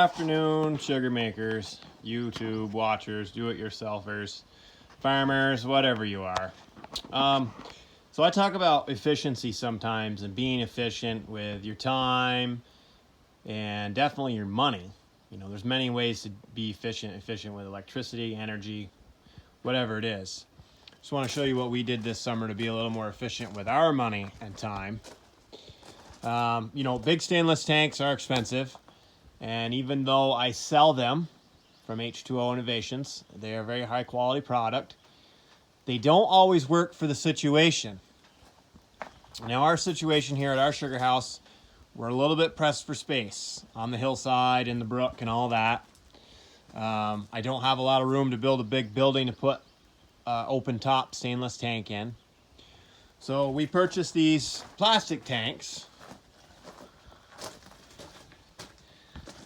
afternoon, sugar makers, YouTube watchers, do-it-yourselfers, farmers, whatever you are. So I talk about efficiency sometimes and being efficient with your time and definitely your money. You know, there's many ways to be efficient with electricity, energy, whatever it is. Just want to show you what we did this summer to be a little more efficient with our money and time. You know, big stainless tanks are expensive. And even though I sell them from H2O Innovations, they are a very high quality product. They don't always work for the situation. Now our situation here at our sugar house, we're a little bit pressed for space on the hillside, in the brook and all that. I don't have a lot of room to build a big building to put open top stainless tank in. So we purchased these plastic tanks.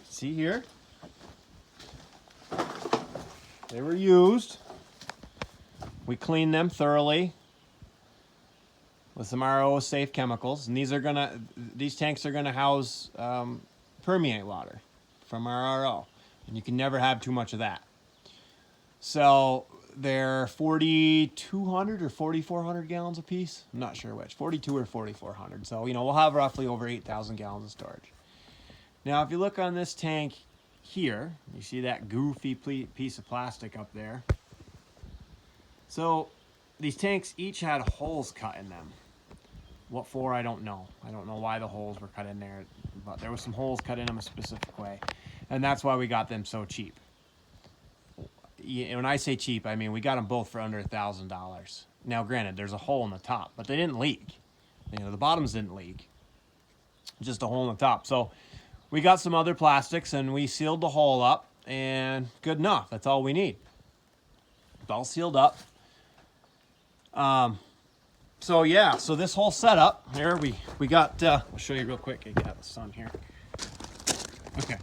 See here? They were used. We cleaned them thoroughly with some RO safe chemicals, and these tanks are gonna house permeate water from our RO, and you can never have too much of that. So they're 4,200 or 4,400 gallons a piece. I'm not sure which, 42 or 4,400. So, you know, we'll have roughly over 8,000 gallons of storage. Now, if you look on this tank here, you see that goofy piece of plastic up there. So these tanks each had holes cut in them. What for, I don't know. I don't know why the holes were cut in there, but there was some holes cut in them a specific way. And that's why we got them so cheap. When I say cheap, I mean we got them both for under $1,000. Now, granted, there's a hole in the top, but they didn't leak. You know, the bottoms didn't leak. Just a hole in the top. So we got some other plastics and we sealed the hole up, and good enough. That's all we need. It's all sealed up. So yeah, so this whole setup here, we got, I'll show you real quick. I got the sun here. Okay.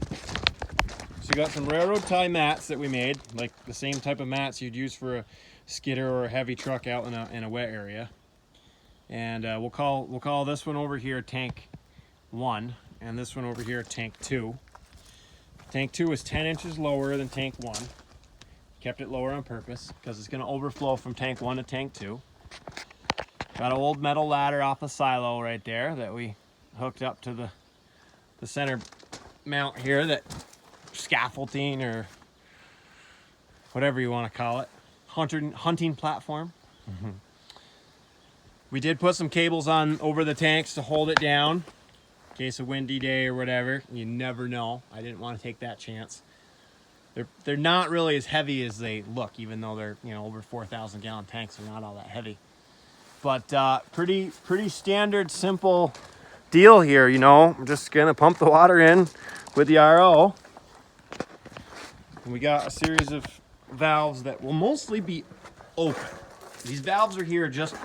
So you got some railroad tie mats that we made, like the same type of mats you'd use for a skidder or a heavy truck out in a wet area. And we'll call this one over here tank 1. And this one over here, tank 2. Tank 2 is 10 inches lower than tank 1. Kept it lower on purpose because it's going to overflow from tank 1 to tank 2. Got an old metal ladder off the silo right there that we hooked up to the center mount here, that scaffolding or whatever you want to call it. Hunting platform. Mm-hmm. We did put some cables on over the tanks to hold it down. In case of windy day or whatever, you never know. I didn't want to take that chance. They're not really as heavy as they look, even though they're, you know, over 4,000 gallon tanks. They're not all that heavy, but pretty standard, simple deal here. You know, I'm just gonna pump the water in with the RO. And we got a series of valves that will mostly be open. These valves are here just,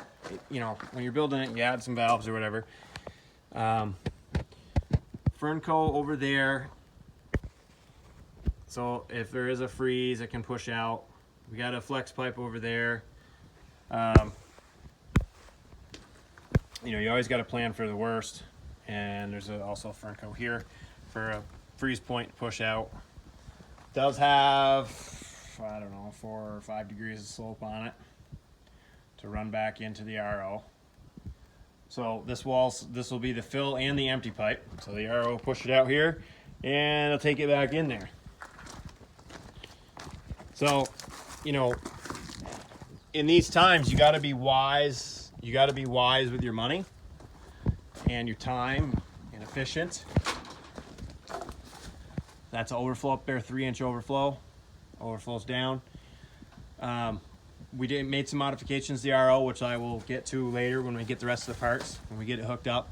you know, when you're building it, you add some valves or whatever. Fernco over there, so if there is a freeze it can push out. We got a flex pipe over there. You know, you always got to plan for the worst, and there's also a Fernco here for a freeze point push out. Does have, I don't know, 4 or 5 degrees of slope on it to run back into the RO. So this will be the fill and the empty pipe. So the RO will push it out here and it'll take it back in there. So, you know, in these times you got to be wise. You got to be wise with your money and your time and efficient. That's an overflow up there, 3-inch overflow. Overflows down. We made some modifications to the RO, which I will get to later when we get the rest of the parts. When we get it hooked up,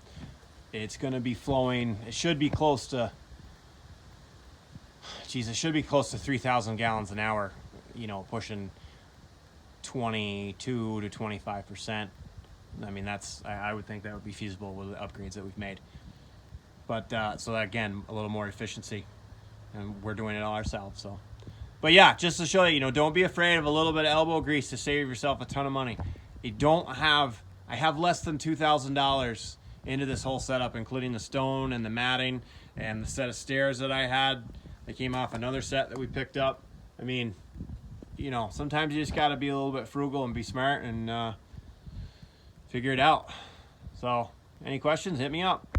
it's going to be flowing. It should be close to, it should be close to 3,000 gallons an hour. You know, pushing 22 to 25%. I mean, I would think that would be feasible with the upgrades that we've made. But so again, a little more efficiency, and we're doing it all ourselves. So. But yeah, just to show you, you know, don't be afraid of a little bit of elbow grease to save yourself a ton of money. I have less than $2,000 into this whole setup, including the stone and the matting and the set of stairs that I had They came off another set that we picked up. I mean, you know, sometimes you just got to be a little bit frugal and be smart and figure it out. So, any questions, hit me up.